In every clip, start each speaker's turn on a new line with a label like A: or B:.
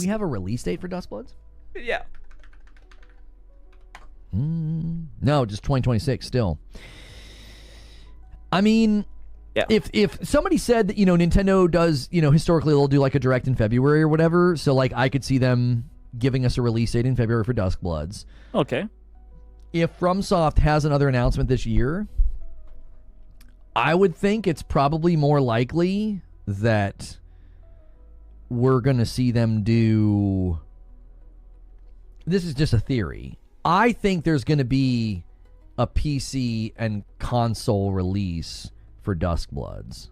A: We have a release date for Duskbloods?
B: Yeah.
A: No, just 2026 still. I mean,
B: yeah.
A: If somebody said that, Nintendo does, historically they'll do like a direct in February or whatever, so like I could see them giving us a release date in February for Duskbloods.
B: Okay.
A: If FromSoft has another announcement this year, I would think it's probably more likely that we're going to see them do... This is just a theory. I think there's going to be a PC and console release for Duskbloods.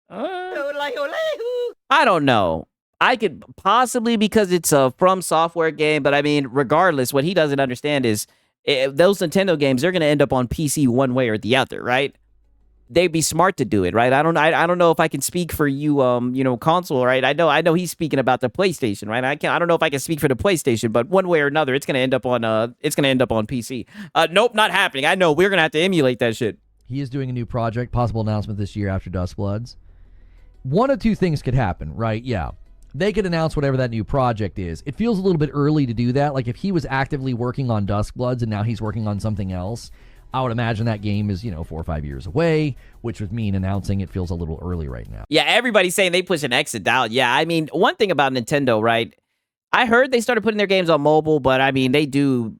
B: I don't know. I could possibly, because it's a From Software game, but I mean, regardless, what he doesn't understand is those Nintendo games, they're going to end up on PC one way or the other, right? They'd be smart to do it, right? I don't know if I can speak for you, console, right? I know he's speaking about the PlayStation, right? I don't know if I can speak for the PlayStation, but one way or another, it's gonna end up on PC. Nope, not happening. I know we're gonna have to emulate that shit.
A: He is doing a new project, possible announcement this year after Duskbloods. One of two things could happen, right? Yeah. They could announce whatever that new project is. It feels a little bit early to do that. Like if he was actively working on Duskbloods and now he's working on something else, I would imagine that game is, 4 or 5 years away, which would mean announcing it feels a little early right now.
B: Yeah, everybody's saying they push an exit out. Yeah, I mean, one thing about Nintendo, right? I heard they started putting their games on mobile, but I mean, they do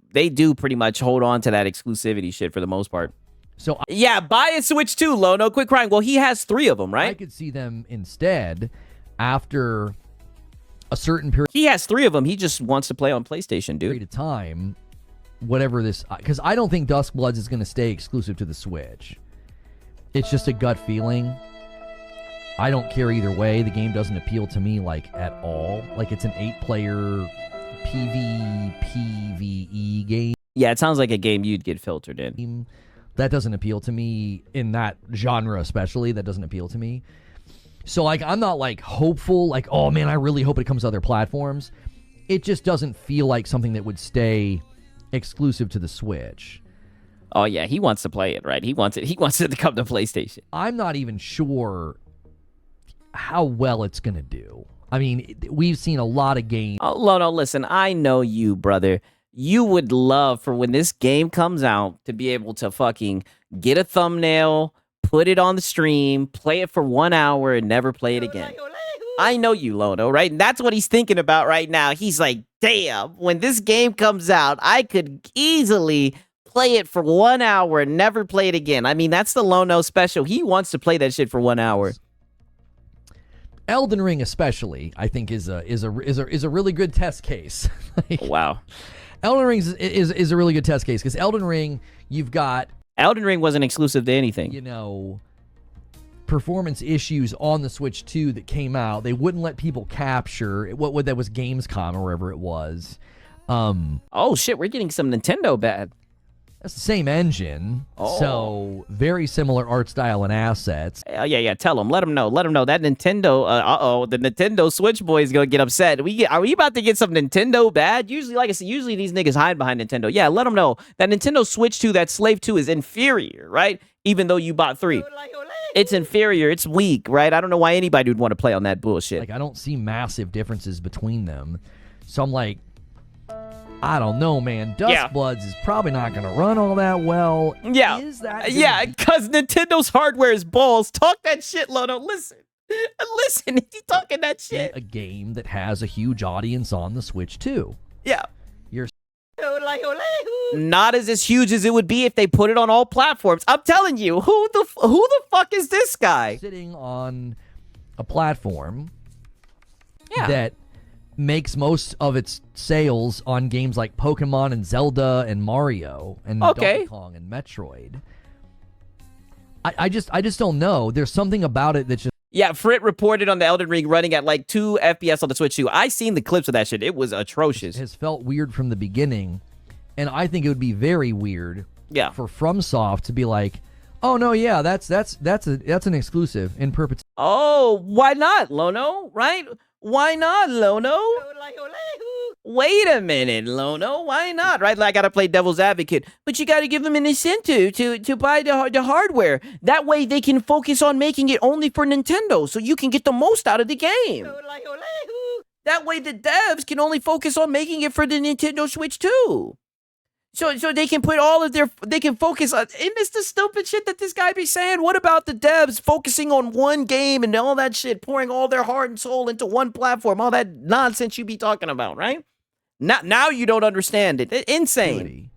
B: pretty much hold on to that exclusivity shit for the most part.
A: So
B: yeah, buy a Switch too, Lono. Quit crying. Well, he has 3 of them, right?
A: I could see them instead after a certain period.
B: He has 3 of them. He just wants to play on PlayStation, dude.
A: Period of time. Whatever this, because I don't think Duskbloods is going to stay exclusive to the Switch. It's just a gut feeling. I don't care either way. The game doesn't appeal to me like at all. Like it's an 8-player PvE game.
B: Yeah, it sounds like a game you'd get filtered in.
A: That doesn't appeal to me in that genre, especially. That doesn't appeal to me. So like I'm not like hopeful. Like oh man, I really hope it comes to other platforms. It just doesn't feel like something that would stay exclusive to the Switch.
B: Oh yeah, he wants to play it, right? He wants it to come to PlayStation.
A: I'm not even sure how well it's gonna do. I mean, we've seen a lot of games.
B: Oh, Lono, listen, I know you, brother. You would love for when this game comes out to be able to fucking get a thumbnail, put it on the stream, play it for 1 hour, and never play it again. I know you, Lono, right? And that's what he's thinking about right now. He's like, damn, when this game comes out, I could easily play it for 1 hour and never play it again. I mean, that's the Lono special. He wants to play that shit for 1 hour.
A: Elden Ring, especially, I think is a really good test case. Like,
B: wow,
A: Elden Ring is a really good test case because Elden Ring, you've got
B: Elden Ring wasn't exclusive to anything.
A: Performance issues on the Switch 2 that came out. They wouldn't let people capture what that was Gamescom or wherever it was.
B: Oh shit, we're getting some Nintendo bad.
A: That's the same engine, so very similar art style and assets.
B: Yeah. Tell them, let them know that Nintendo. The Nintendo Switch boy is gonna get upset. Are we about to get some Nintendo bad? Usually, like I said, these niggas hide behind Nintendo. Yeah, let them know that Nintendo Switch 2, that Slave 2 is inferior, right? Even though you bought 3. It's inferior. It's weak, right? I don't know why anybody would want to play on that bullshit.
A: Like, I don't see massive differences between them. So I'm like, I don't know, man. Duskbloods is probably not going to run all that well.
B: Yeah. Because Nintendo's hardware is balls. Talk that shit, Lono. Listen, he's talking that shit.
A: A game that has a huge audience on the Switch, too.
B: Yeah.
A: You're
B: not as huge as it would be if they put it on all platforms. I'm telling you, who the fuck is this guy?
A: Sitting on a platform that makes most of its sales on games like Pokemon and Zelda and Mario and Donkey Kong and Metroid. I just don't know. There's something about it that just...
B: Yeah, Frit reported on the Elden Ring running at like 2 FPS on the Switch 2. I seen the clips of that shit. It was atrocious.
A: It has felt weird from the beginning, and I think it would be very weird for FromSoft to be like, oh no, yeah, that's an exclusive in perpetuity.
B: Oh, why not, Lono? Right? Why not, Lono? Wait a minute, Lono. Why not? Right? Like, I gotta play devil's advocate, but you gotta give them an incentive to buy the hardware. That way, they can focus on making it only for Nintendo, so you can get the most out of the game. That way the devs can only focus on making it for the Nintendo Switch 2. So they can put all of they can focus on, isn't this the stupid shit that this guy be saying? What about the devs focusing on one game and all that shit, pouring all their heart and soul into one platform, all that nonsense you be talking about, right? Now you don't understand it. Insane.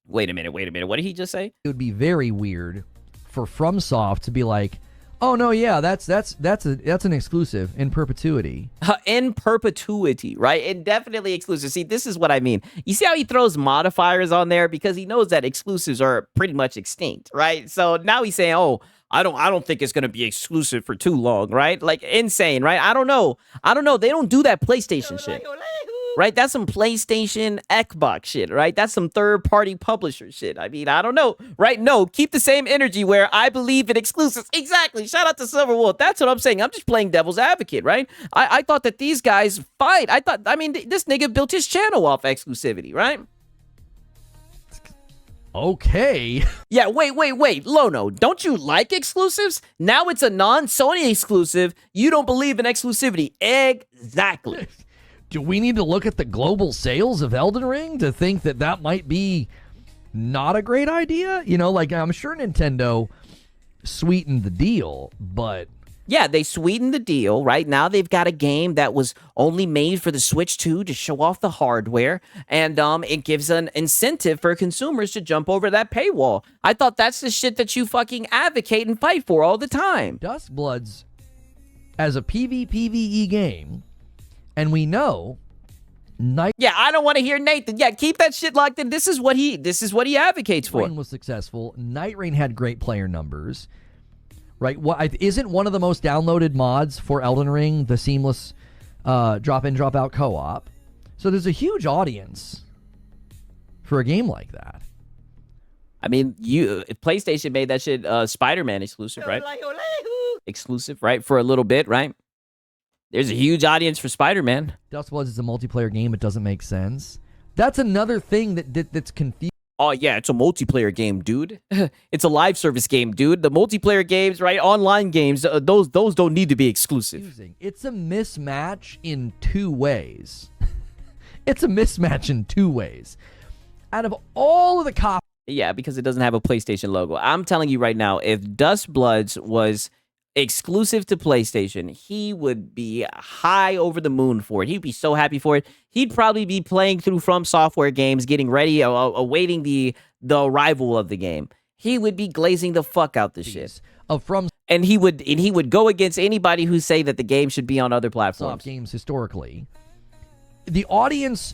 B: Wait a minute. What did he just say?
A: It would be very weird for FromSoft to be like, oh no, yeah, that's an exclusive in perpetuity.
B: In perpetuity, right? Indefinitely exclusive. See, this is what I mean. You see how he throws modifiers on there because he knows that exclusives are pretty much extinct, right? So now he's saying, "Oh, I don't think it's gonna be exclusive for too long," right? Like insane, right? I don't know. They don't do that PlayStation shit. Right? That's some PlayStation Xbox shit, right? That's some third-party publisher shit. I mean, I don't know, right? No, keep the same energy where I believe in exclusives. Exactly. Shout out to Silverwolf. That's what I'm saying. I'm just playing devil's advocate, right? I thought that these guys fight. This nigga built his channel off exclusivity, right?
A: Okay.
B: Yeah, wait. Lono, don't you like exclusives? Now it's a non-Sony exclusive. You don't believe in exclusivity. Exactly.
A: Do we need to look at the global sales of Elden Ring to think that might be not a great idea? You know, like I'm sure Nintendo sweetened the deal, but...
B: Yeah, they sweetened the deal, right? Now they've got a game that was only made for the Switch 2 to show off the hardware, and it gives an incentive for consumers to jump over that paywall. I thought that's the shit that you fucking advocate and fight for all the time.
A: Duskbloods, as a PvPvE game... And we know
B: Yeah, I don't want to hear Nathan. Yeah, keep that shit locked in. This is what he advocates for.
A: Night Rain was successful. Night Rain had great player numbers. Right? Isn't one of the most downloaded mods for Elden Ring the seamless drop in, drop out co-op? So there's a huge audience for a game like that.
B: I mean, PlayStation made that shit Spider-Man exclusive, right? Exclusive, right? For a little bit, right? There's a huge audience for Spider-Man.
A: Duskbloods is a multiplayer game. It doesn't make sense. That's another thing that's confusing.
B: Oh, yeah, it's a multiplayer game, dude. It's a live service game, dude. The multiplayer games, right? Online games, those don't need to be exclusive.
A: It's a mismatch in two ways. It's a mismatch in two ways. Out of all of the copies...
B: Yeah, because it doesn't have a PlayStation logo. I'm telling you right now, if Duskbloods was... exclusive to PlayStation, he would be high over the moon for it. He'd be so happy for it. He'd probably be playing through From Software games, getting ready, awaiting the arrival of the game. He would be glazing the fuck out this shit. And he would go against anybody who say that the game should be on other platforms.
A: Soft games historically. The audience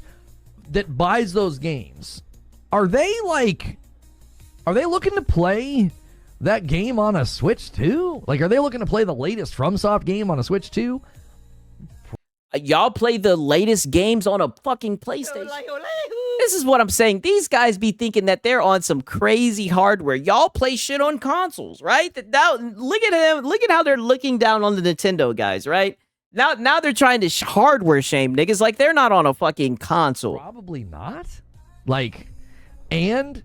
A: that buys those games, are they looking to play that game on a Switch 2? Like, are they looking to play the latest FromSoft game on a Switch 2?
B: Y'all play the latest games on a fucking PlayStation. This is what I'm saying. These guys be thinking that they're on some crazy hardware. Y'all play shit on consoles, right? Now, look at him. Look at how they're looking down on the Nintendo guys, right? Now they're trying to hardware shame niggas like they're not on a fucking console.
A: Probably not. And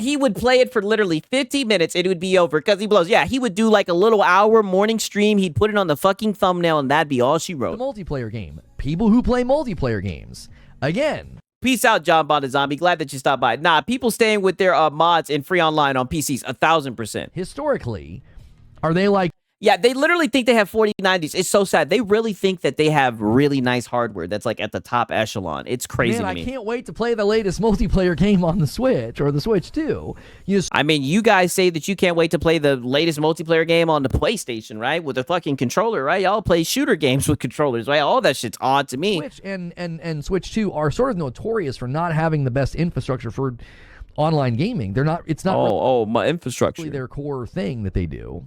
B: he would play it for literally 50 minutes. It would be over because he blows. Yeah, he would do like a little hour morning stream. He'd put it on the fucking thumbnail, and that'd be all she wrote.
A: The multiplayer game. People who play multiplayer games. Again.
B: Peace out, John Bonda Zombie. Glad that you stopped by. Nah, people staying with their mods and free online on PCs, 1,000%.
A: Historically, are they like...
B: Yeah, they literally think they have 4090s. It's so sad. They really think that they have really nice hardware that's like at the top echelon. It's crazy to me.
A: I can't wait to play the latest multiplayer game on the Switch or the Switch 2.
B: I mean, you guys say that you can't wait to play the latest multiplayer game on the PlayStation, right? With a fucking controller, right? Y'all play shooter games with controllers, right? All that shit's odd to me.
A: Switch and Switch 2 are sort of notorious for not having the best infrastructure for online gaming. They're not... It's not...
B: my infrastructure.
A: Really their core thing that they do.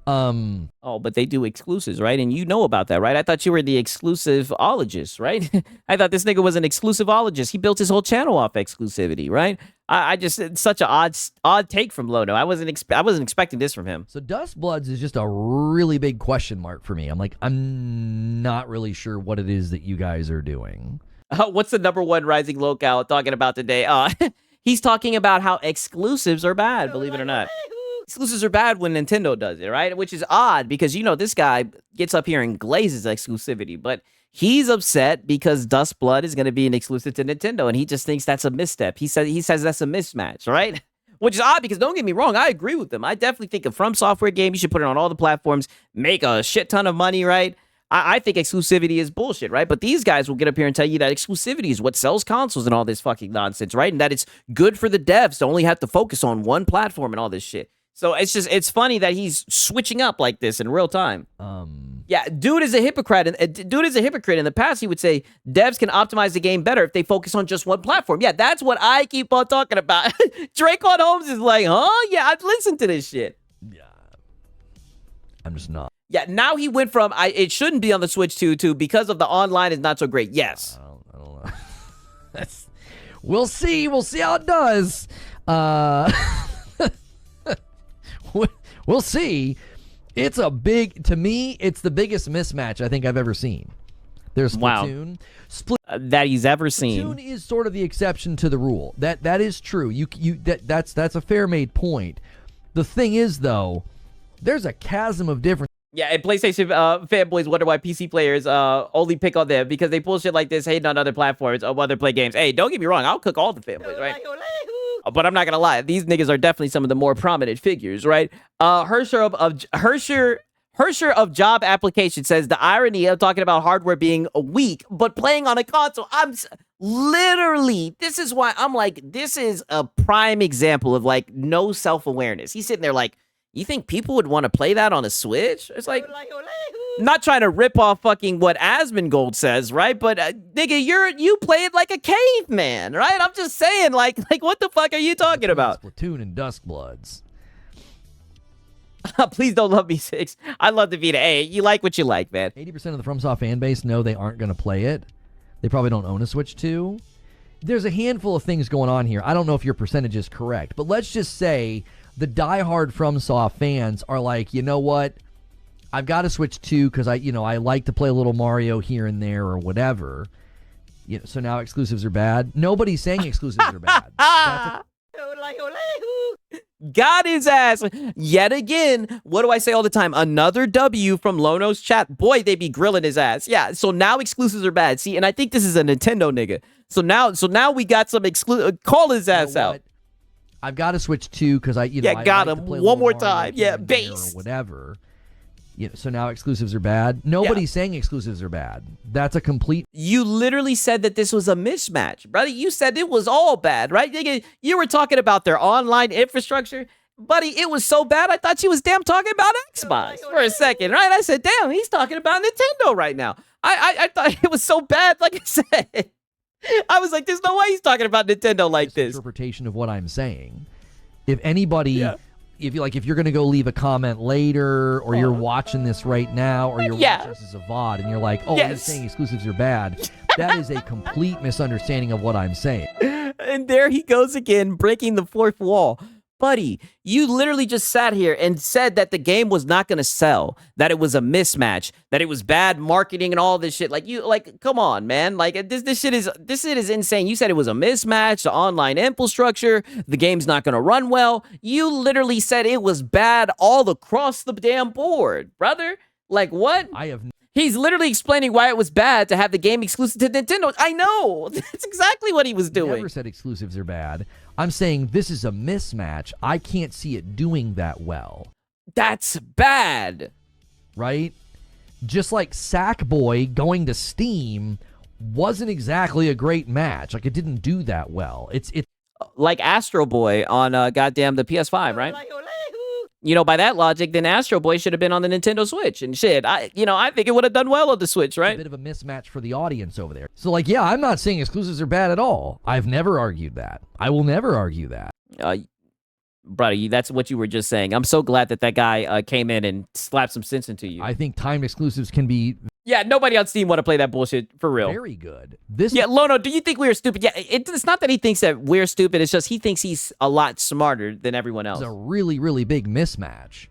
B: But they do exclusives, right? And you know about that, right? I thought you were the exclusiveologist, right? I thought this nigga was an exclusiveologist. He built his whole channel off exclusivity, right? I just, it's such an odd take from Lono. I wasn't expecting this from him.
A: So Duskbloods is just a really big question mark for me. I'm not really sure what it is that you guys are doing.
B: What's the #1 rising locale talking about today? He's talking about how exclusives are bad, believe it or not. Exclusives are bad when Nintendo does it, right? Which is odd because, you know, this guy gets up here and glazes exclusivity, but he's upset because Duskblood is going to be an exclusive to Nintendo, and he just thinks that's a misstep. He says that's a mismatch, right? Which is odd because, don't get me wrong, I agree with him. I definitely think a From Software game, you should put it on all the platforms, make a shit ton of money, right? I think exclusivity is bullshit, right? But these guys will get up here and tell you that exclusivity is what sells consoles and all this fucking nonsense, right? And that it's good for the devs to only have to focus on one platform and all this shit. So it's funny that he's switching up like this in real time. Yeah, dude is a hypocrite. Dude is a hypocrite. In the past, he would say devs can optimize the game better if they focus on just one platform. Yeah, that's what I keep on talking about. Dracon Holmes is like, huh? Yeah, I'd listen to this shit.
A: Yeah, I'm just not.
B: Yeah, now he went from it shouldn't be on the Switch to because of the online is not so great. Yes.
A: I don't know. We'll see. We'll see how it does. We'll see. It's a big, to me, it's the biggest mismatch I think I've ever seen. There's Splatoon.
B: Wow. That he's ever seen.
A: Splatoon is sort of the exception to the rule. That is true. That's a fair made point. The thing is, though, there's a chasm of difference.
B: Yeah, and PlayStation fanboys wonder why PC players only pick on them because they pull shit like this, hating on other platforms or other play games. Hey, don't get me wrong, I'll cook all the fanboys, right? But I'm not gonna lie, these niggas are definitely some of the more prominent figures, right? Hersher of Job Application says the irony of talking about hardware being weak, but playing on a console. Literally, this is why I'm like, this is a prime example of like no self-awareness. He's sitting there like, you think people would want to play that on a Switch? It's like, not trying to rip off fucking what Asmongold says, right? But nigga, you play it like a caveman, right? I'm just saying, like what the fuck are you talking about?
A: Splatoon and Duskbloods.
B: Please don't love me 6. I love the Vita. Hey, you like what you like, man.
A: 80% of the FromSoft fan base know they aren't going to play it. They probably don't own a Switch 2. There's a handful of things going on here. I don't know if your percentage is correct, but let's just say the diehard FromSoft fans are like, you know what? I've got to Switch 2 because I like to play a little Mario here and there or whatever. So now exclusives are bad. Nobody's saying exclusives are bad.
B: Got his ass. Yet again, what do I say all the time? Another W from Lono's chat. Boy, they be grilling his ass. Yeah, so now exclusives are bad. See, and I think this is a Nintendo nigga. So now we got some exclusive. Call his ass out.
A: I've got to Switch 2 because I
B: got
A: like
B: him one more time. Yeah,
A: base or whatever. So now exclusives are bad. Nobody's saying exclusives are bad. That's a complete.
B: You literally said that this was a mismatch, brother. You said it was all bad, right? You were talking about their online infrastructure, buddy. It was so bad. I thought you was damn talking about Xbox for a second, right? I said, damn, he's talking about Nintendo right now. I thought it was so bad, like I said. I was like, there's no way he's talking about Nintendo like this.
A: Interpretation of what I'm saying. If anybody, if you're going to go leave a comment later, or you're watching this right now, or you're watching this as a VOD, and you're like, oh, he's saying exclusives are bad, that is a complete misunderstanding of what I'm saying.
B: And there he goes again, breaking the fourth wall. Buddy, you literally just sat here and said that the game was not going to sell, that it was a mismatch, that it was bad marketing and all this shit. Come on, man. Like this shit is insane. You said it was a mismatch, the online infrastructure, the game's not going to run well. You literally said it was bad all across the damn board, brother. Like what? He's literally explaining why it was bad to have the game exclusive to Nintendo. I know. That's exactly what he was doing.
A: I never said exclusives are bad. I'm saying this is a mismatch. I can't see it doing that well.
B: That's bad.
A: Right? Just like Sackboy going to Steam wasn't exactly a great match. Like, it didn't do that well. It's
B: like Astro Boy on goddamn the PS5, right? By that logic, then Astro Boy should have been on the Nintendo Switch and shit. I think it would have done well on the Switch, right?
A: A bit of a mismatch for the audience over there. So, I'm not saying exclusives are bad at all. I've never argued that. I will never argue that.
B: Brother, that's what you were just saying. I'm so glad that guy came in and slapped some sense into you.
A: I think timed exclusives can be...
B: Yeah, nobody on Steam want to play that bullshit, for real.
A: Very good.
B: Lono, do you think we're stupid? Yeah, it's not that he thinks that we're stupid. It's just he thinks he's a lot smarter than everyone else.
A: It's a really, really big mismatch.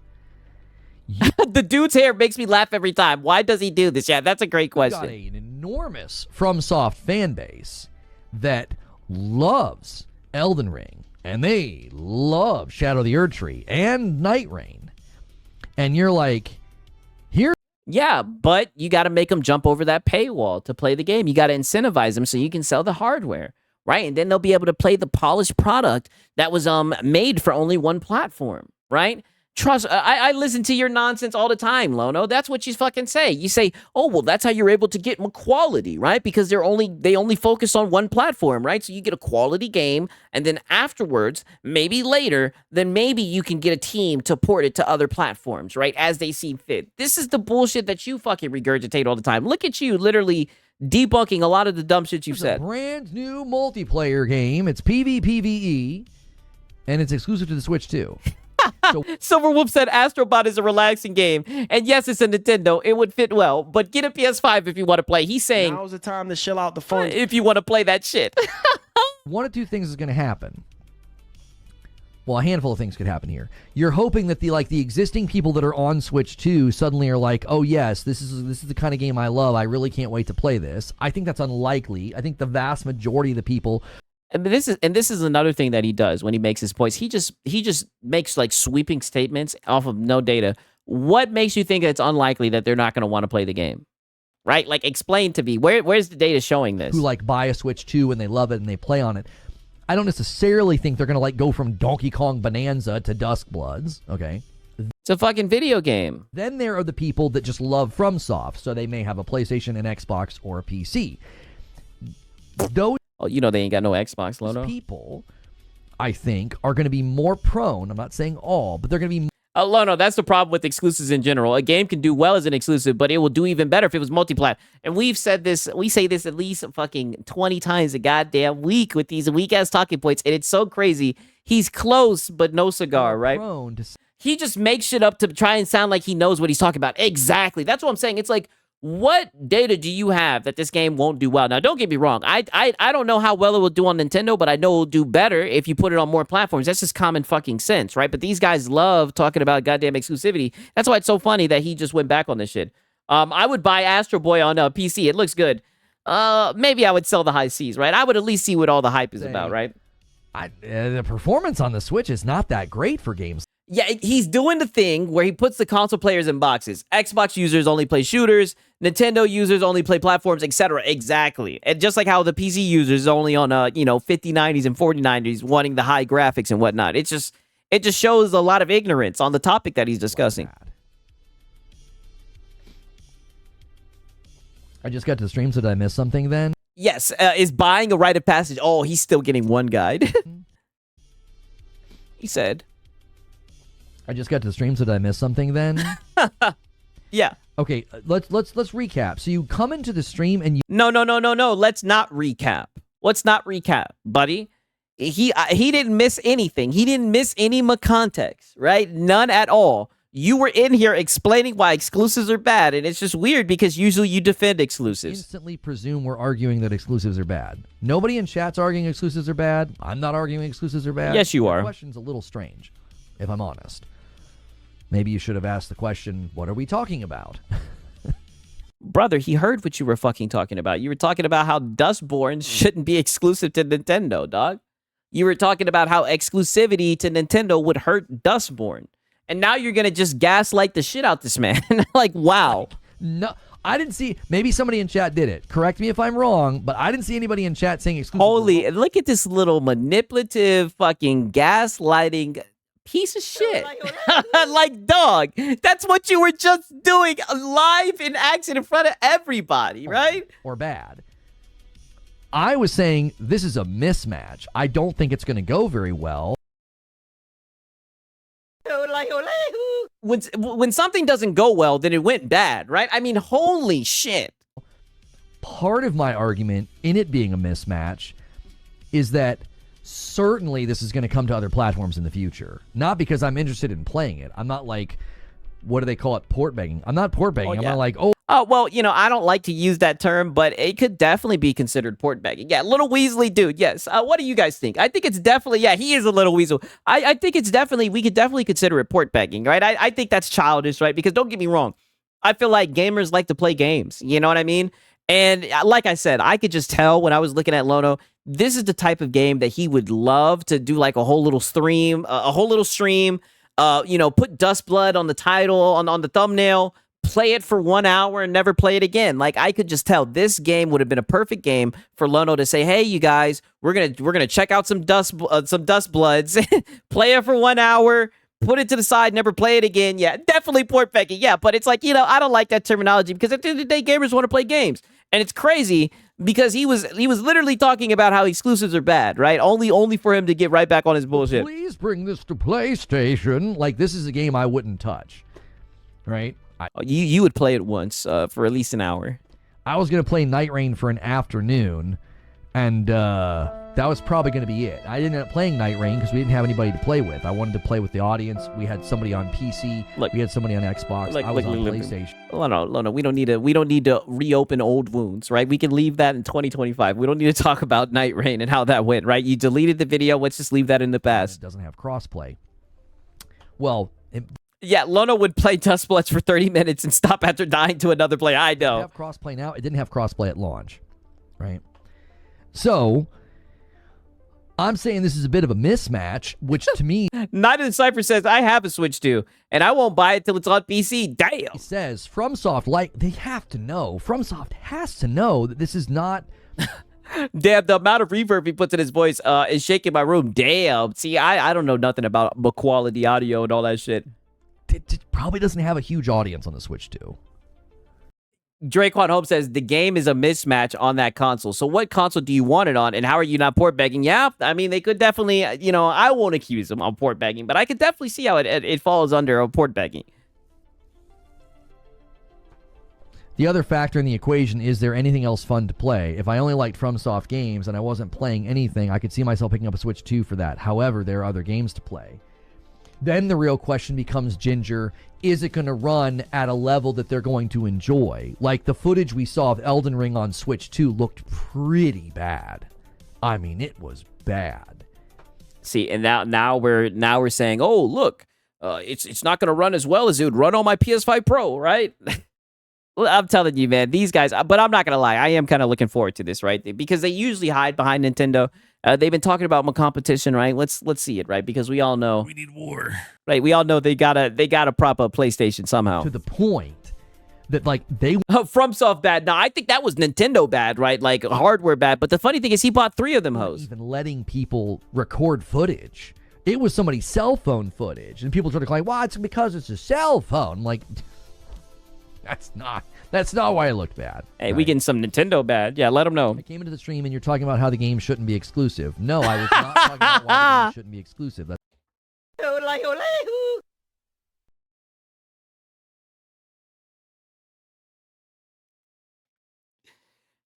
B: The dude's hair makes me laugh every time. Why does he do this? Yeah, that's a great question.
A: Got an enormous FromSoft fan base that loves Elden Ring, and they love Shadow of the Erdtree and Night Rain. And you're like, here.
B: Yeah, but you got to make them jump over that paywall to play the game. You got to incentivize them so you can sell the hardware, right? And then they'll be able to play the polished product that was made for only one platform, right? Trust, I listen to your nonsense all the time, Lono. That's what you fucking say. You say, oh, well, that's how you're able to get quality, right? Because they only focus on one platform, right? So you get a quality game, and then afterwards, maybe later, then maybe you can get a team to port it to other platforms, right? As they see fit. This is the bullshit that you fucking regurgitate all the time. Look at you literally debunking a lot of the dumb shit you've said.
A: A brand new multiplayer game. It's PvPvE, and it's exclusive to the Switch too. So,
B: Silverwolf said Astrobot is a relaxing game, and yes, it's a Nintendo. It would fit well, but get a PS5 if you want to play. He's saying
C: now's the time to chill out the phone
B: if you want to play that shit.
A: one of two things is going to happen. Well, a handful of things could happen here. You're hoping that the existing people that are on Switch 2 suddenly are like, oh yes, this is the kind of game I love. I really can't wait to play this. I think that's unlikely. I think the vast majority of the people.
B: And this is another thing that he does when he makes his points. He just makes like sweeping statements off of no data. What makes you think it's unlikely that they're not going to want to play the game? Right? Like, explain to me where's the data showing this?
A: Who like buy a Switch 2 and they love it and they play on it. I don't necessarily think they're going to like go from Donkey Kong Bonanza to Duskbloods. Okay.
B: It's a fucking video game.
A: Then there are the people that just love FromSoft, so they may have a PlayStation, an Xbox, or a PC. Those
B: Oh, you know they ain't got no Xbox, Lono.
A: people, I think, are going to be more prone. I'm not saying all, but they're going to be.
B: Lono, that's the problem with exclusives in general. A game can do well as an exclusive, but it will do even better if it was multi-plat. And we've said this, we say this at least fucking 20 times a goddamn week with these weak-ass talking points, and it's so crazy. He's close, but no cigar, right?
A: Prone to.
B: He just makes shit up to try and sound like he knows what he's talking about. Exactly. That's what I'm saying. It's like, what data do you have that this game won't do well? Now, don't get me wrong. I don't know how well it will do on Nintendo, but I know it will do better if you put it on more platforms. That's just common fucking sense, right? But these guys love talking about goddamn exclusivity. That's why it's so funny that he just went back on this shit. I would buy Astro Boy on PC. It looks good. Maybe I would sell the high Cs, right? I would at least see what all the hype is about, right?
A: The performance on the Switch is not that great for games.
B: Yeah, he's doing the thing where he puts the console players in boxes. Xbox users only play shooters, Nintendo users only play platforms, etc. Exactly. And just like how the PC users only on 5090s and 4090s wanting the high graphics and whatnot. It just shows a lot of ignorance on the topic that he's discussing.
A: I just got to the stream, so did I miss something then?
B: Yes, is buying a rite of passage. Oh, he's still getting one guide. He said.
A: I just got to the stream, so did I miss something then?
B: Yeah.
A: Okay, let's recap. So you come into the stream and you.
B: No. Let's not recap. Let's not recap, buddy. He didn't miss anything. He didn't miss any context, right? None at all. You were in here explaining why exclusives are bad, and it's just weird because usually you defend exclusives.
A: Instantly presume we're arguing that exclusives are bad. Nobody in chat's arguing exclusives are bad. I'm not arguing exclusives are bad.
B: Yes, you are.
A: The question's a little strange, if I'm honest. Maybe you should have asked the question, what are we talking about?
B: Brother, he heard what you were fucking talking about. You were talking about how Dustborn shouldn't be exclusive to Nintendo, dog. You were talking about how exclusivity to Nintendo would hurt Dustborn. And now you're going to just gaslight the shit out this man. Like, wow.
A: No, I didn't see. Maybe somebody in chat did it. Correct me if I'm wrong, but I didn't see anybody in chat saying exclusive.
B: Holy, look at this little manipulative fucking gaslighting piece of shit. Like, dog, that's what you were just doing live in action in front of everybody, right?
A: Or bad. I was saying this is a mismatch. I don't think it's going to go very well.
B: When something doesn't go well, then it went bad, right? I mean, holy shit.
A: Part of my argument in it being a mismatch is that certainly this is going to come to other platforms in the future. Not because I'm interested in playing it. I'm not like, what do they call it? Port begging. I'm not port begging. I'm not like,
B: well, I don't like to use that term, but it could definitely be considered port begging. Yeah, little Weasley dude, yes. What do you guys think? I think it's definitely, yeah, he is a little weasel. I think it's definitely, we could definitely consider it port begging, right? I think that's childish, right? Because don't get me wrong. I feel like gamers like to play games. You know what I mean? And like I said, I could just tell when I was looking at Lono, this is the type of game that he would love to do like a whole little stream, put Duskblood on the title, on the thumbnail, play it for 1 hour and never play it again. Like, I could just tell this game would have been a perfect game for Lono to say, hey, you guys, we're gonna check out some Duskbloods, play it for 1 hour, put it to the side, never play it again. Yeah, definitely port Becky. Yeah, but it's like, I don't like that terminology, because at the end of the day, gamers want to play games. And it's crazy because he was literally talking about how exclusives are bad, right? Only for him to get right back on his bullshit.
A: Please bring this to PlayStation. Like, this is a game I wouldn't touch, right?
B: You would play it once for at least an hour.
A: I was going to play Night Rain for an afternoon, and that was probably going to be it. I didn't end up playing Night Rain because we didn't have anybody to play with. I wanted to play with the audience. We had somebody on PC. We had somebody on Xbox. I was on PlayStation.
B: No. We don't need to reopen old wounds, right? We can leave that in 2025. We don't need to talk about Night Rain and how that went, right? You deleted the video. Let's just leave that in the past.
A: It doesn't have crossplay. Well,
B: yeah, Lono would play Duskbloods for 30 minutes and stop after dying to another player. I know.
A: It have crossplay now. It didn't have crossplay at launch, right? So I'm saying this is a bit of a mismatch, which to me...
B: Night of the Cypher says, I have a Switch 2, and I won't buy it till it's on PC. Damn!
A: He says, FromSoft, like, they have to know. FromSoft has to know that this is not...
B: Damn, the amount of reverb he puts in his voice is shaking my room. Damn. See, I don't know nothing about quality audio and all that shit.
A: It probably doesn't have a huge audience on the Switch 2.
B: Draquan Hope says, the game is a mismatch on that console. So what console do you want it on, and how are you not port begging? Yeah, I mean, they could definitely, I won't accuse them of port begging, but I could definitely see how it falls under a port begging.
A: The other factor in the equation is there anything else fun to play? If I only liked FromSoft games and I wasn't playing anything, I could see myself picking up a Switch 2 for that. However, there are other games to play. Then the real question becomes, Ginger, is it going to run at a level that they're going to enjoy? Like, the footage we saw of Elden Ring on Switch 2 looked pretty bad. I mean, it was bad.
B: See, and now we're saying, oh, look, it's not going to run as well as it would run on my PS5 Pro, right? Well, I'm telling you, man, these guys, but I'm not going to lie, I am kind of looking forward to this, right? Because they usually hide behind Nintendo. They've been talking about more competition, right? Let's see it, right? Because we all know
C: we need war,
B: right? We all know they gotta prop up PlayStation somehow.
A: To the point that, like, they
B: FromSoft bad. Now I think that was Nintendo bad, right? Like hardware bad. But the funny thing is, he bought 3 of them hoes.
A: Even letting people record footage. It was somebody's cell phone footage, and people started like, "Well, it's because it's a cell phone." I'm like, that's not why it looked bad.
B: Hey,
A: right?
B: We getting some Nintendo bad. Yeah, let them know.
A: I came into the stream and you're talking about how the game shouldn't be exclusive. No, I was not talking about why the game shouldn't be exclusive. That's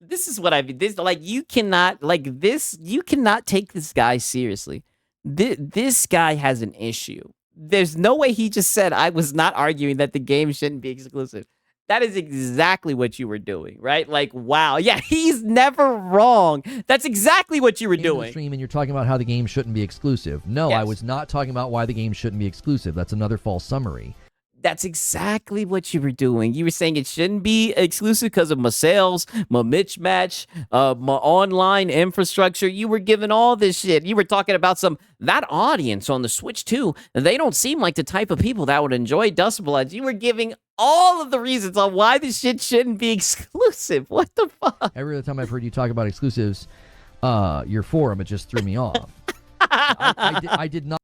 B: This is what you cannot take this guy seriously. This guy has an issue. There's no way he just said, I was not arguing that the game shouldn't be exclusive. That is exactly what you were doing, right? Like, wow. Yeah, he's never wrong. That's exactly what you were doing.
A: Stream and you're talking about how the game shouldn't be exclusive. No, yes. I was not talking about why the game shouldn't be exclusive. That's another false summary.
B: That's exactly what you were doing. You were saying it shouldn't be exclusive because of my sales, my mismatch, my online infrastructure. You were giving all this shit. You were talking about that audience on the Switch 2. They don't seem like the type of people that would enjoy Duskbloods. You were giving all of the reasons on why this shit shouldn't be exclusive. What the fuck?
A: Every other time I've heard you talk about exclusives, your forum, it just threw me off. I did not.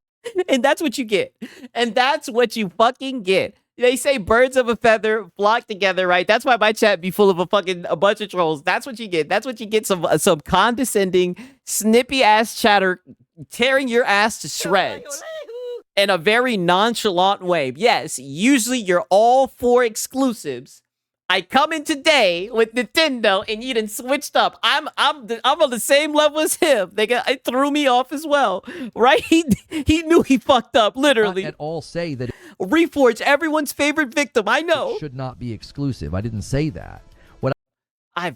B: And that's what you get. And that's what you fucking get. They say birds of a feather flock together, right? That's why my chat be full of a bunch of trolls. That's what you get. That's what you get. Some condescending, snippy ass chatter tearing your ass to shreds in a very nonchalant way. Yes, usually you're all for exclusives. I come in today with Nintendo and you done switched up. I'm on the same level as him. It threw me off as well, right? He knew he fucked up, literally.
A: Not at all say that
B: Reforge, everyone's favorite victim. I know.
A: It should not be exclusive. I didn't say that.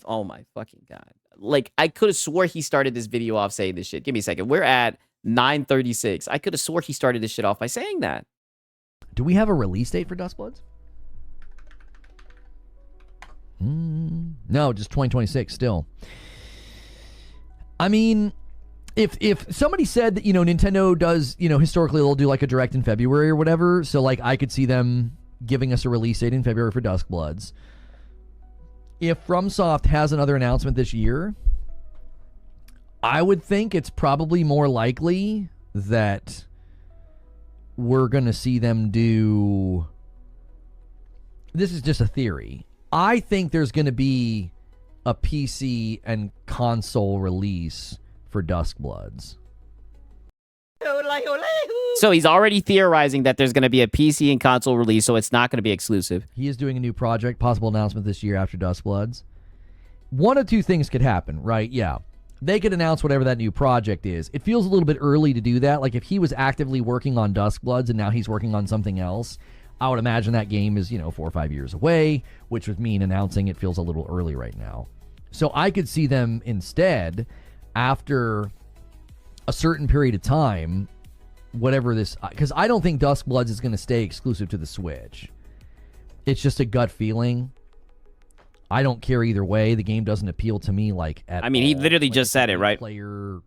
B: Oh my fucking God. Like, I could have swore he started this video off saying this shit. Give me a second. We're at 9:36. I could have swore he started this shit off by saying that.
A: Do we have a release date for Duskbloods? No, just 2026 still. I mean, if somebody said that, Nintendo does, historically they'll do like a direct in February or whatever, so like I could see them giving us a release date in February for Duskbloods. If FromSoft has another announcement this year, I would think it's probably more likely that we're going to see them do... This is just a theory. I think there's going to be a PC and console release for Duskbloods.
B: So he's already theorizing that there's going to be a PC and console release, so it's not going to be exclusive.
A: He is doing a new project, possible announcement this year after Duskbloods. One of two things could happen, right? Yeah. They could announce whatever that new project is. It feels a little bit early to do that. Like if he was actively working on Duskbloods and now he's working on something else, I would imagine that game is, 4 or 5 years away, which would mean announcing it feels a little early right now. So I could see them instead, after a certain period of time, whatever this... Because I don't think Duskbloods is going to stay exclusive to the Switch. It's just a gut feeling. I don't care either way. The game doesn't appeal to me at
B: he
A: all.
B: literally just said it, right?
A: Player...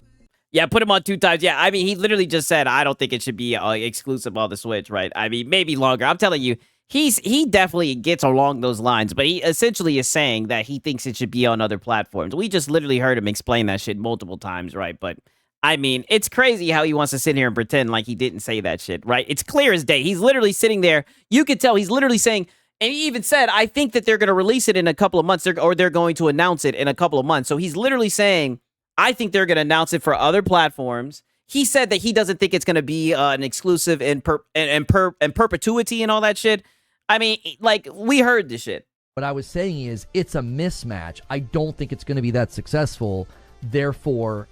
B: Yeah, put him on 2 times. Yeah, he literally just said, I don't think it should be exclusive on the Switch, right? Maybe longer. I'm telling you, he definitely gets along those lines, but he essentially is saying that he thinks it should be on other platforms. We just literally heard him explain that shit multiple times, right? But, it's crazy how he wants to sit here and pretend like he didn't say that shit, right? It's clear as day. He's literally sitting there. You could tell he's literally saying... And he even said, I think that they're going to release it in a couple of months, or they're going to announce it in a couple of months. So he's literally saying, I think they're going to announce it for other platforms. He said that he doesn't think it's going to be an exclusive in perpetuity and all that shit. We heard this shit.
A: What I was saying is, it's a mismatch. I don't think it's going to be that successful. Therefore,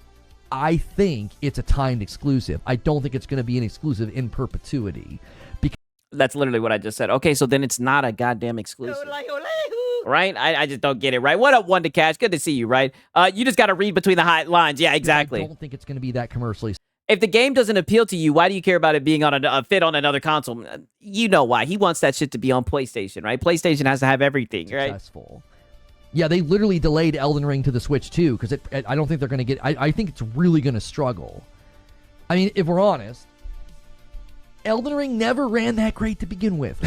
A: I think it's a timed exclusive. I don't think it's going to be an exclusive in perpetuity.
B: That's literally what I just said. Okay, so then it's not a goddamn exclusive. Right? I just don't get it, right? What up, One to Cash? Good to see you, right? You just got to read between the lines. Yeah, exactly.
A: I don't think it's going to be that commercially.
B: If the game doesn't appeal to you, why do you care about it being on a fit on another console? You know why. He wants that shit to be on PlayStation, right? PlayStation has to have everything, right?
A: Successful. Yeah, they literally delayed Elden Ring to the Switch, too, because I don't think they're going to get... I think it's really going to struggle. If we're honest... Elden Ring never ran that great to begin with.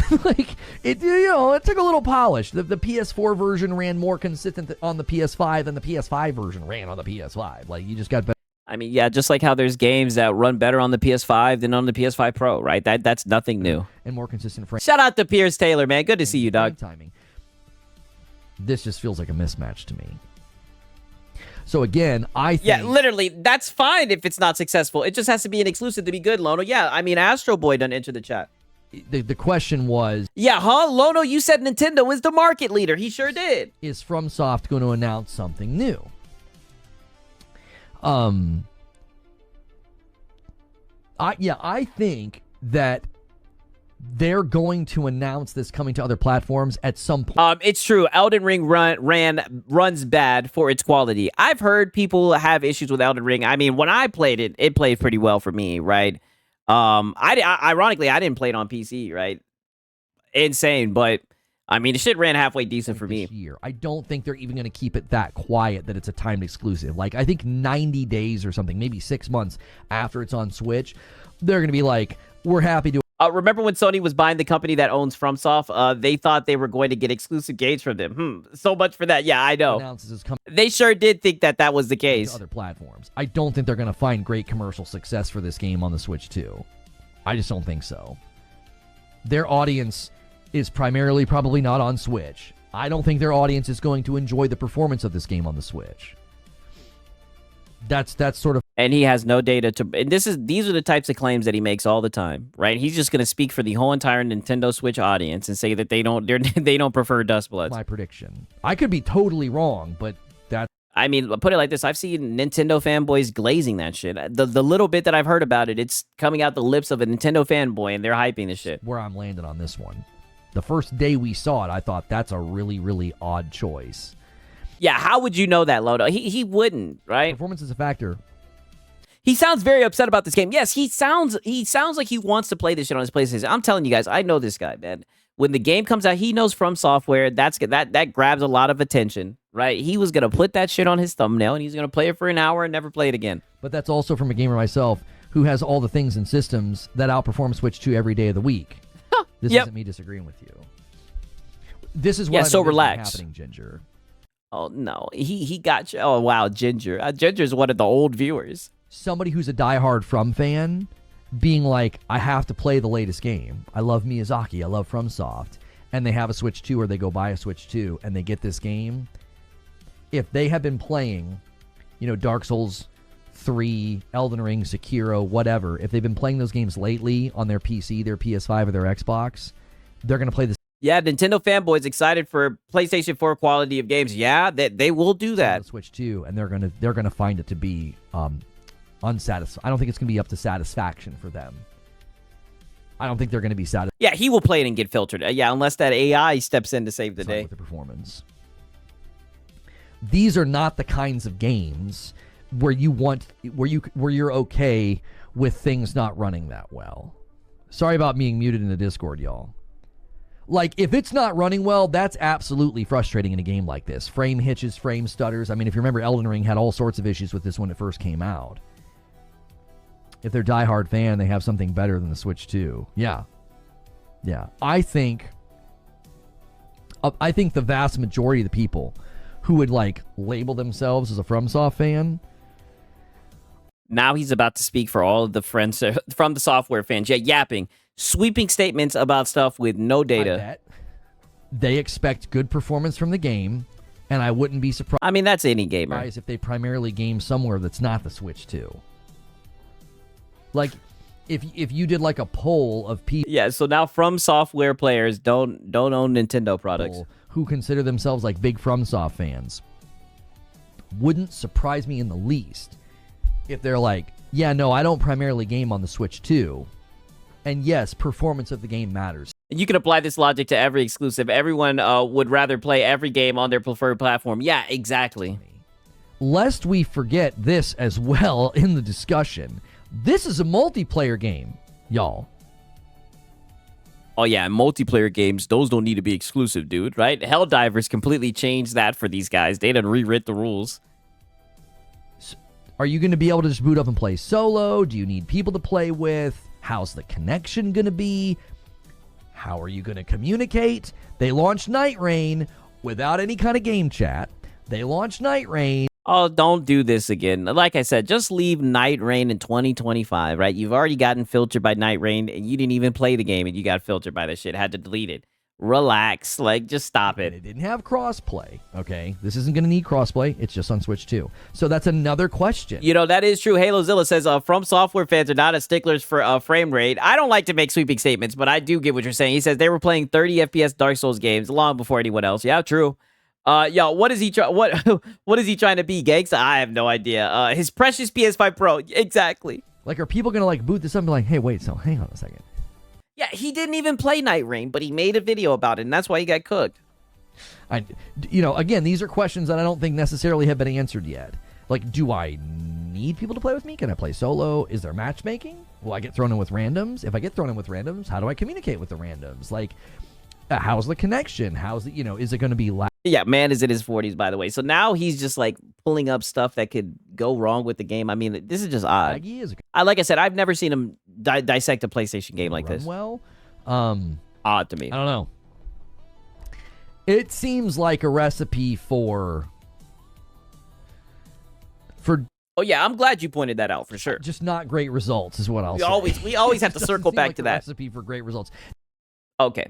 A: It took a little polish. The PS4 version ran more consistent on the PS5 than the PS5 version ran on the PS5. You just got better.
B: Yeah, just like how there's games that run better on the PS5 than on the PS5 Pro, right? That's nothing new.
A: And more consistent frame.
B: Shout out to Piers Taylor, man. Good to see you, dog.
A: Timing. This just feels like a mismatch to me. So again, I think...
B: Yeah, literally, that's fine if it's not successful. It just has to be an exclusive to be good, Lono. Yeah, Astro Boy done enter the chat.
A: The question was...
B: Yeah, Lono, you said Nintendo is the market leader. He sure did.
A: Is FromSoft going to announce something new? I think that they're going to announce this coming to other platforms at some point.
B: It's true. Elden Ring runs bad for its quality. I've heard people have issues with Elden Ring. When I played it, it played pretty well for me, right? Ironically, I didn't play it on PC, right? Insane, but the shit ran halfway decent for me.
A: Year. I don't think they're even going to keep it that quiet that it's a timed exclusive. I think 90 days or something, maybe 6 months after it's on Switch, they're going to be like, we're happy to...
B: Remember when Sony was buying the company that owns FromSoft? They thought they were going to get exclusive games from them. So much for that. Yeah, I know. They sure did think that was the case.
A: Other platforms. I don't think they're going to find great commercial success for this game on the Switch too. I just don't think so. Their audience is primarily probably not on Switch. I don't think their audience is going to enjoy the performance of this game on the Switch. That's sort of...
B: And he has no data to... And these are the types of claims that he makes all the time, right? He's just going to speak for the whole entire Nintendo Switch audience and say that they don't prefer Duskbloods.
A: My prediction. I could be totally wrong, but that...
B: put it like this. I've seen Nintendo fanboys glazing that shit. The little bit that I've heard about it, it's coming out the lips of a Nintendo fanboy, and they're hyping this shit.
A: Where I'm landing on this one. The first day we saw it, I thought that's a really, really odd choice.
B: Yeah, how would you know that, Lodo? He wouldn't, right?
A: Performance is a factor.
B: He sounds very upset about this game. Yes, he sounds like he wants to play this shit on his PlayStation. I'm telling you guys, I know this guy, man. When the game comes out, he knows From Software. That grabs a lot of attention, right? He was gonna put that shit on his thumbnail, and he's gonna play it for an hour and never play it again.
A: But that's also from a gamer myself who has all the things and systems that outperform Switch 2 every day of the week. This isn't me disagreeing with you. This is what
B: so relax.
A: Happening, Ginger.
B: Oh no, he got you. Oh wow, Ginger. Ginger's one of the old viewers.
A: Somebody who's a diehard From fan being like, I have to play the latest game. I love Miyazaki. I love FromSoft. And they have a Switch 2 or they go buy a Switch 2 and they get this game. If they have been playing, Dark Souls 3, Elden Ring, Sekiro, whatever, if they've been playing those games lately on their PC, their PS5, or their Xbox, they're going to play this.
B: Yeah, Nintendo fanboys excited for PlayStation 4 quality of games. Yeah, they will do that.
A: Switch 2, and they're gonna find it to be unsatisfying. I don't think it's gonna be up to satisfaction for them. I don't think they're gonna be satisfied.
B: Yeah, he will play it and get filtered. Yeah, unless that AI steps in to save the day.
A: With the performance. These are not the kinds of games where you're okay with things not running that well. Sorry about being muted in the Discord, y'all. Like, if it's not running well, that's absolutely frustrating in a game like this. Frame hitches, frame stutters. I mean, if you remember, Elden Ring had all sorts of issues with this when it first came out. If they're a diehard fan, they have something better than the Switch 2. Yeah. I think the vast majority of the people who would, label themselves as a FromSoft fan.
B: Now he's about to speak for all of the friends from the software fans. Yeah, yapping. Sweeping statements about stuff with no data.
A: I bet they expect good performance from the game, and I wouldn't be surprised.
B: I mean, that's any gamer.
A: If they primarily game somewhere that's not the Switch 2. Like, if you did a poll of people.
B: Yeah, so now From Software players don't own Nintendo products.
A: Who consider themselves big FromSoft fans. Wouldn't surprise me in the least if they're yeah, no, I don't primarily game on the Switch 2. And yes, performance of the game matters.
B: You can apply this logic to every exclusive. Everyone would rather play every game on their preferred platform. Yeah, exactly.
A: Lest we forget this as well in the discussion. This is a multiplayer game, y'all.
B: Oh yeah, multiplayer games, those don't need to be exclusive, dude, right? Helldivers completely changed that for these guys. They done rewrit the rules.
A: Are you going to be able to just boot up and play solo? Do you need people to play with? How's the connection going to be? How are you going to communicate? They launched Night Rain without any kind of game chat. They launched Night Rain.
B: Oh, don't do this again. Like I said, just leave Night Rain in 2025, right? You've already gotten filtered by Night Rain, and you didn't even play the game, and you got filtered by this shit. Had to delete it. Relax. Just stop it.
A: It didn't have crossplay, okay? This isn't going to need crossplay. It's just on Switch 2. So that's another question.
B: That is true. HaloZilla says, From Software fans are not as sticklers for frame rate. I don't like to make sweeping statements, but I do get what you're saying. He says they were playing 30 FPS Dark Souls games long before anyone else. Yeah, true. What is he what is he trying to be, Gangs? I have no idea. His precious PS5 Pro. Exactly.
A: Are people going to boot this up and be like, hey, wait, so hang on a second.
B: Yeah, he didn't even play Night Rain, but he made a video about it, and that's why he got cooked.
A: Again, these are questions that I don't think necessarily have been answered yet. Do I need people to play with me? Can I play solo? Is there matchmaking? Will I get thrown in with randoms? If I get thrown in with randoms, how do I communicate with the randoms? How's the connection? How's the, is it going to be loud?
B: Yeah, man is in his 40s, by the way. So now he's just pulling up stuff that could go wrong with the game. I mean, this is just odd. Like I said, I've never seen him dissect a PlayStation game like this.
A: Well,
B: odd to me.
A: I don't know. It seems like a recipe for.
B: Oh yeah, I'm glad you pointed that out for sure.
A: Just not great results is what I'll say.
B: We always have to circle back to that
A: recipe for great results.
B: Okay,